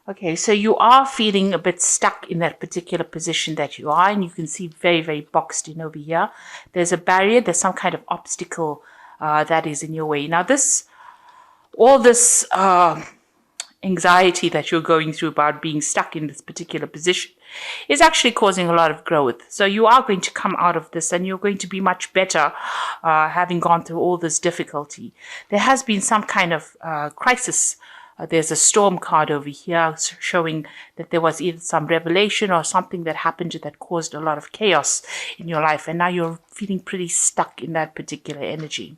Okay, so you are feeling a bit stuck in that particular position that you are, and you can see very, very boxed in over here. There's a barrier, there's some kind of obstacle that is in your way. Now, all this anxiety that you're going through about being stuck in this particular position is actually causing a lot of growth. So you are going to come out of this and you're going to be much better having gone through all this difficulty. There has been some kind of crisis. There's a storm card over here showing that there was either some revelation or something that happened that caused a lot of chaos in your life. And now you're feeling pretty stuck in that particular energy.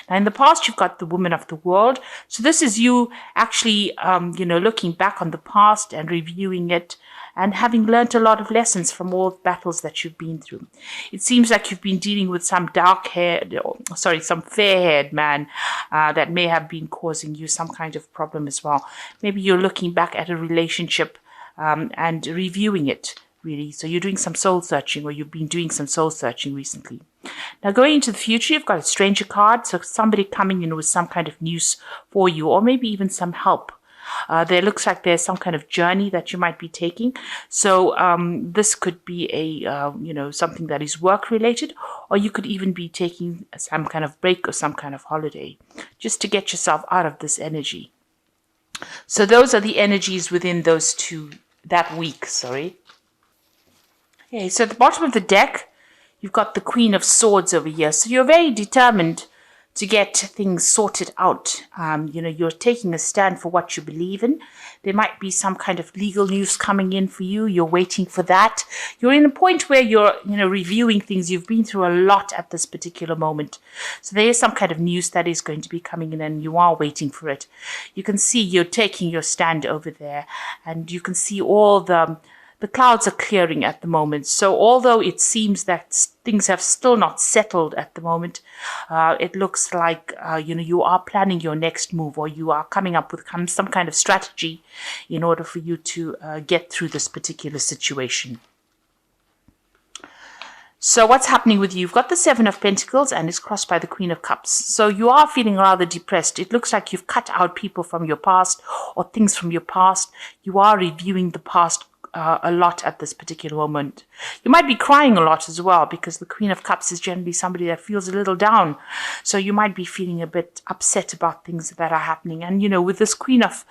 Now, in the past, you've got the woman of the world. So this is you actually, looking back on the past and reviewing it and having learned a lot of lessons from all the battles that you've been through. It seems like you've been dealing with some some fair-haired man that may have been causing you some kind of problem as well. Maybe you're looking back at a relationship and reviewing it, really. So you're doing some soul searching, or you've been doing some soul searching recently. Now, going into the future, you've got a stranger card. So somebody coming in with some kind of news for you, or maybe even some help. There looks like there's some kind of journey that you might be taking. So this could be something that is work related, or you could even be taking some kind of break or some kind of holiday just to get yourself out of this energy. So those are the energies within that week. Okay, so at the bottom of the deck, you've got the Queen of Swords over here. So you're very determined to get things sorted out. You're taking a stand for what you believe in. There might be some kind of legal news coming in for you. You're waiting for that. You're in a point where you're, reviewing things. You've been through a lot at this particular moment. So there is some kind of news that is going to be coming in and you are waiting for it. You can see you're taking your stand over there, and you can see all the clouds are clearing at the moment. So although it seems that things have still not settled at the moment, it looks like, you are planning your next move, or you are coming up with some kind of strategy in order for you to get through this particular situation. So what's happening with you? You've got the Seven of Pentacles and it's crossed by the Queen of Cups. So you are feeling rather depressed. It looks like you've cut out people from your past or things from your past. You are reviewing the past a lot at this particular moment. You might be crying a lot as well, because the Queen of Cups is generally somebody that feels a little down. So you might be feeling a bit upset about things that are happening. And, with this Queen of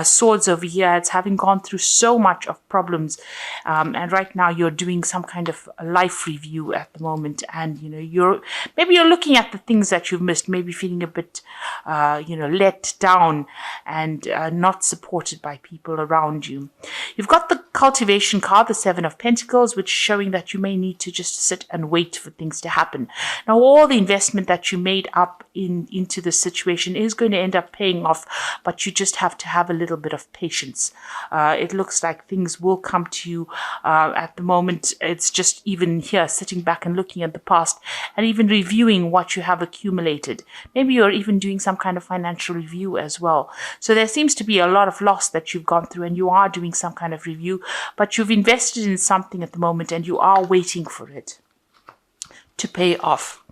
Swords over here, it's having gone through so much of problems. And right now you're doing some kind of life review at the moment. And, you're looking at the things that you've missed, maybe feeling a bit, let down and not supported by people around you. You've got the cultivation card, the Seven of Pentacles, which is showing that you may need to just sit and wait for things to happen. Now, all the investment that you made up into this situation is going to end up paying off, but you just have to have a little bit of patience. It looks like things will come to you. At the moment, it's just even here, sitting back and looking at the past and even reviewing what you have accumulated. Maybe you're even doing some kind of financial review as well. So there seems to be a lot of loss that you've gone through, and you are doing some kind of review, but you've invested in something at the moment and you are waiting for it to pay off.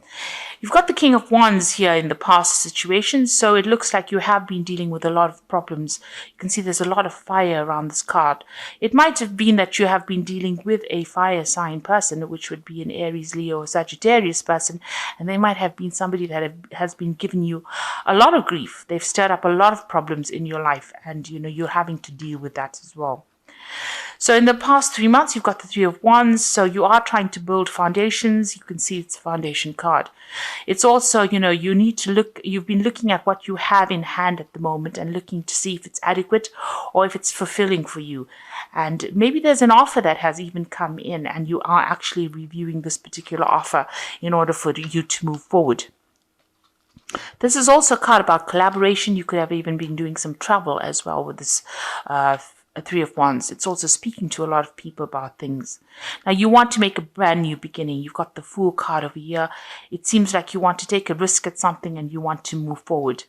You've got the King of Wands here in the past situation, so it looks like you have been dealing with a lot of problems. You can see there's a lot of fire around this card. It might have been that you have been dealing with a fire sign person, which would be an Aries, Leo, or Sagittarius person, and they might have been somebody that has been giving you a lot of grief. They've stirred up a lot of problems in your life, and you're having to deal with that as well. So in the past 3 months, you've got the Three of Wands. So you are trying to build foundations. You can see it's a foundation card. It's also, you need to look, you've been looking at what you have in hand at the moment and looking to see if it's adequate or if it's fulfilling for you. And maybe there's an offer that has even come in and you are actually reviewing this particular offer in order for you to move forward. This is also a card about collaboration. You could have even been doing some travel as well with this Three of Wands. It's also speaking to a lot of people about things. Now, you want to make a brand new beginning. You've got the Fool card over here. It seems like you want to take a risk at something and you want to move forward.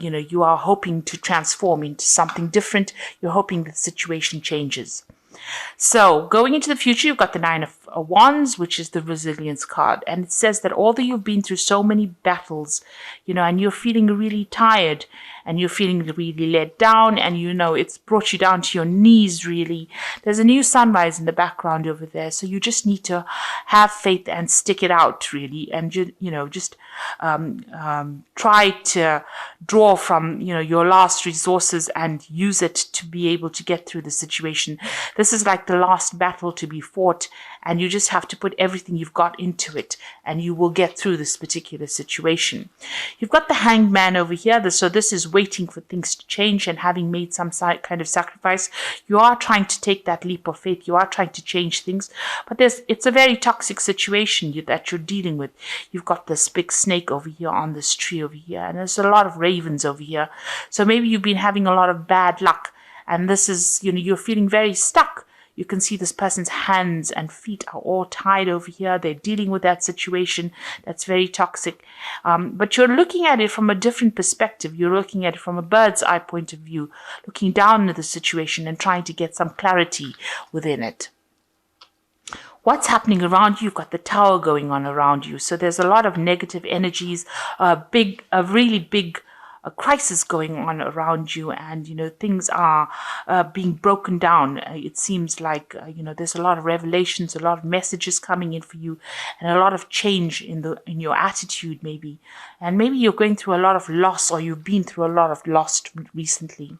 You are hoping to transform into something different. You're hoping the situation changes. So going into the future, you've got the Nine of Wands, which is the resilience card. And it says that although you've been through so many battles, and you're feeling really tired and you're feeling really let down, and it's brought you down to your knees really. There's a new sunrise in the background over there. So you just need to have faith and stick it out really. And, just try to draw from, your last resources and use it to be able to get through the situation. This is like the last battle to be fought, and you just have to put everything you've got into it, and you will get through this particular situation. You've got the Hanged Man over here. So this is waiting for things to change, and having made some kind of sacrifice, you are trying to take that leap of faith. You are trying to change things, but it's a very toxic situation that you're dealing with. You've got this big snake over here on this tree over here, and there's a lot of ravens over here. So maybe you've been having a lot of bad luck, and this is, you're feeling very stuck. You can see this person's hands and feet are all tied over here. They're dealing with that situation that's very toxic. But you're looking at it from a different perspective. You're looking at it from a bird's eye point of view, looking down at the situation and trying to get some clarity within it. What's happening around you? You've got the Tower going on around you. So there's a lot of negative energies, a really big crisis going on around you, and things are being broken down. It seems like there's a lot of revelations, a lot of messages coming in for you, and a lot of change in your attitude maybe. And maybe you're going through a lot of loss, or you've been through a lot of loss recently.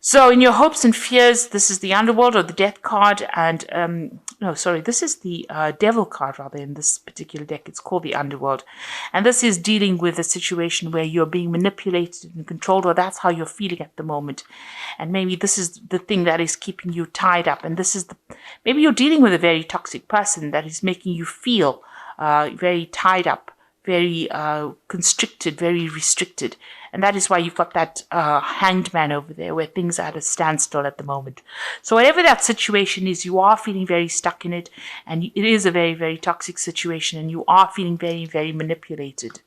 So in your hopes and fears, this is the underworld or the death card. And this is the devil card rather in this particular deck. It's called the underworld. And this is dealing with a situation where you're being manipulated and controlled, or that's how you're feeling at the moment. And maybe this is the thing that is keeping you tied up. And this is maybe you're dealing with a very toxic person that is making you feel very tied up, very constricted, very restricted. And that is why you've got that Hanged Man over there, where things are at a standstill at the moment. So whatever that situation is, you are feeling very stuck in it, and it is a very, very toxic situation, and you are feeling very, very manipulated.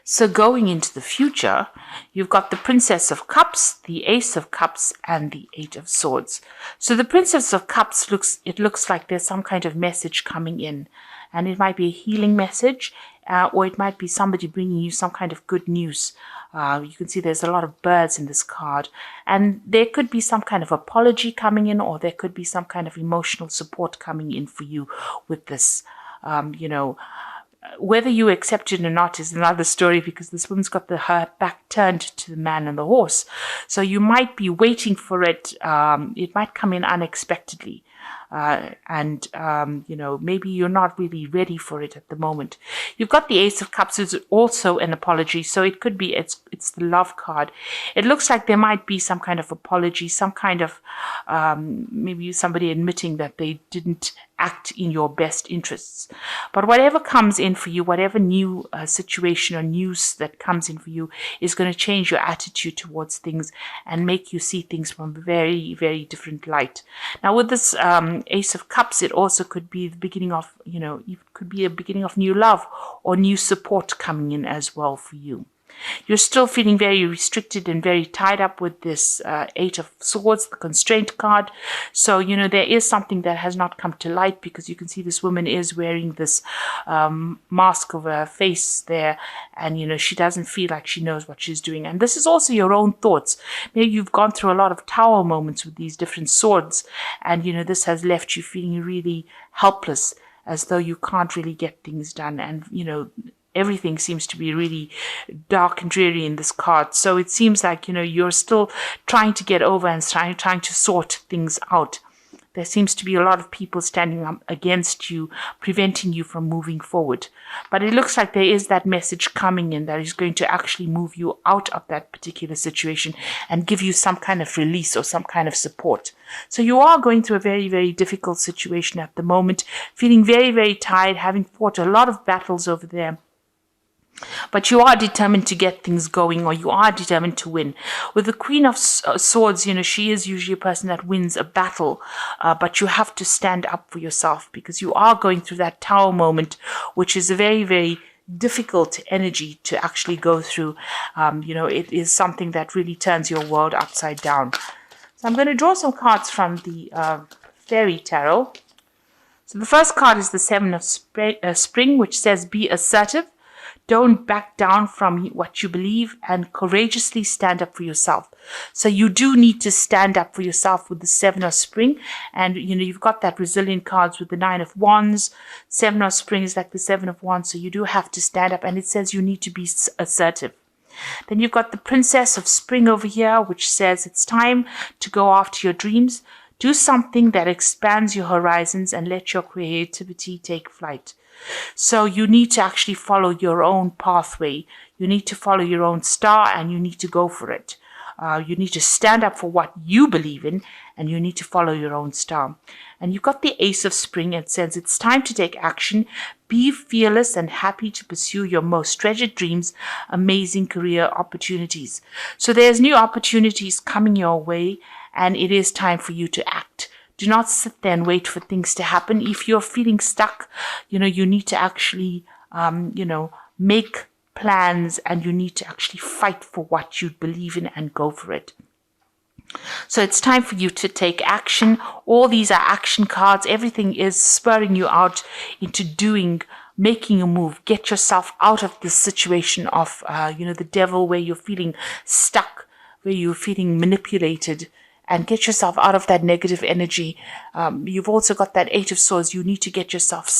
So going into the future, you've got the Princess of Cups, the Ace of Cups, and the Eight of Swords. So the Princess of Cups looks like there's some kind of message coming in, and it might be a healing message, or it might be somebody bringing you some kind of good news. You can see there's a lot of birds in this card, and there could be some kind of apology coming in, or there could be some kind of emotional support coming in for you with this. Whether you accept it or not is another story, because this woman's got her back turned to the man and the horse. So you might be waiting for it. It might come in unexpectedly. Maybe you're not really ready for it at the moment. You've got the Ace of Cups, is also an apology. So it could be, it's the love card. It looks like there might be some kind of apology, some kind of, maybe somebody admitting that they didn't act in your best interests. But whatever comes in for you, whatever new situation or news that comes in for you, is going to change your attitude towards things and make you see things from a very, very different light. Now with this Ace of Cups, it also could be the beginning of, it could be a beginning of new love or new support coming in as well for you. You're still feeling very restricted and very tied up with this Eight of Swords, the constraint card. So, there is something that has not come to light, because you can see this woman is wearing this mask over her face there. And, she doesn't feel like she knows what she's doing. And this is also your own thoughts. Maybe you've gone through a lot of tower moments with these different swords. And, this has left you feeling really helpless, as though you can't really get things done. And, everything seems to be really dark and dreary in this card. So it seems like, you're still trying to get over and trying to sort things out. There seems to be a lot of people standing up against you, preventing you from moving forward. But it looks like there is that message coming in that is going to actually move you out of that particular situation and give you some kind of release or some kind of support. So you are going through a very, very difficult situation at the moment, feeling very, very tired, having fought a lot of battles over there. But you are determined to get things going, or you are determined to win. With the Queen of Swords, she is usually a person that wins a battle, but you have to stand up for yourself, because you are going through that Tower moment, which is a very, very difficult energy to actually go through. It is something that really turns your world upside down. So I'm going to draw some cards from the Fairy Tarot. So the first card is the Seven of Spring, which says be assertive. Don't back down from what you believe and courageously stand up for yourself. So you do need to stand up for yourself with the Seven of Spring. And, you've got that resilient cards with the Nine of Wands. Seven of Spring is like the Seven of Wands. So you do have to stand up, and it says you need to be assertive. Then you've got the Princess of Spring over here, which says it's time to go after your dreams. Do something that expands your horizons and let your creativity take flight. So you need to actually follow your own pathway. You need to follow your own star, and you need to go for it. You need to stand up for what you believe in, and you need to follow your own star. And you've got the Ace of Spring. It says it's time to take action. Be fearless and happy to pursue your most treasured dreams, amazing career opportunities. So there's new opportunities coming your way, and it is time for you to act. Do not sit there and wait for things to happen. If you're feeling stuck, you need to actually, make plans, and you need to actually fight for what you believe in and go for it. So it's time for you to take action. All these are action cards. Everything is spurring you out into making a move. Get yourself out of this situation of, the devil, where you're feeling stuck, where you're feeling manipulated, and get yourself out of that negative energy. You've also got that Eight of Swords. You need to get yourself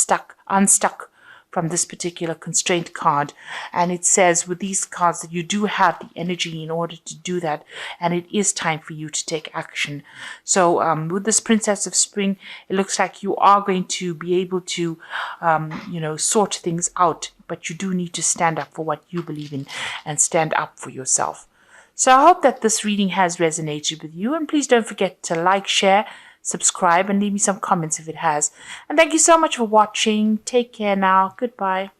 unstuck from this particular constraint card. And it says with these cards that you do have the energy in order to do that. And it is time for you to take action. So with this Princess of Spring, it looks like you are going to be able to, sort things out. But you do need to stand up for what you believe in and stand up for yourself. So I hope that this reading has resonated with you, and please don't forget to like, share, subscribe, and leave me some comments if it has. And thank you so much for watching. Take care now. Goodbye.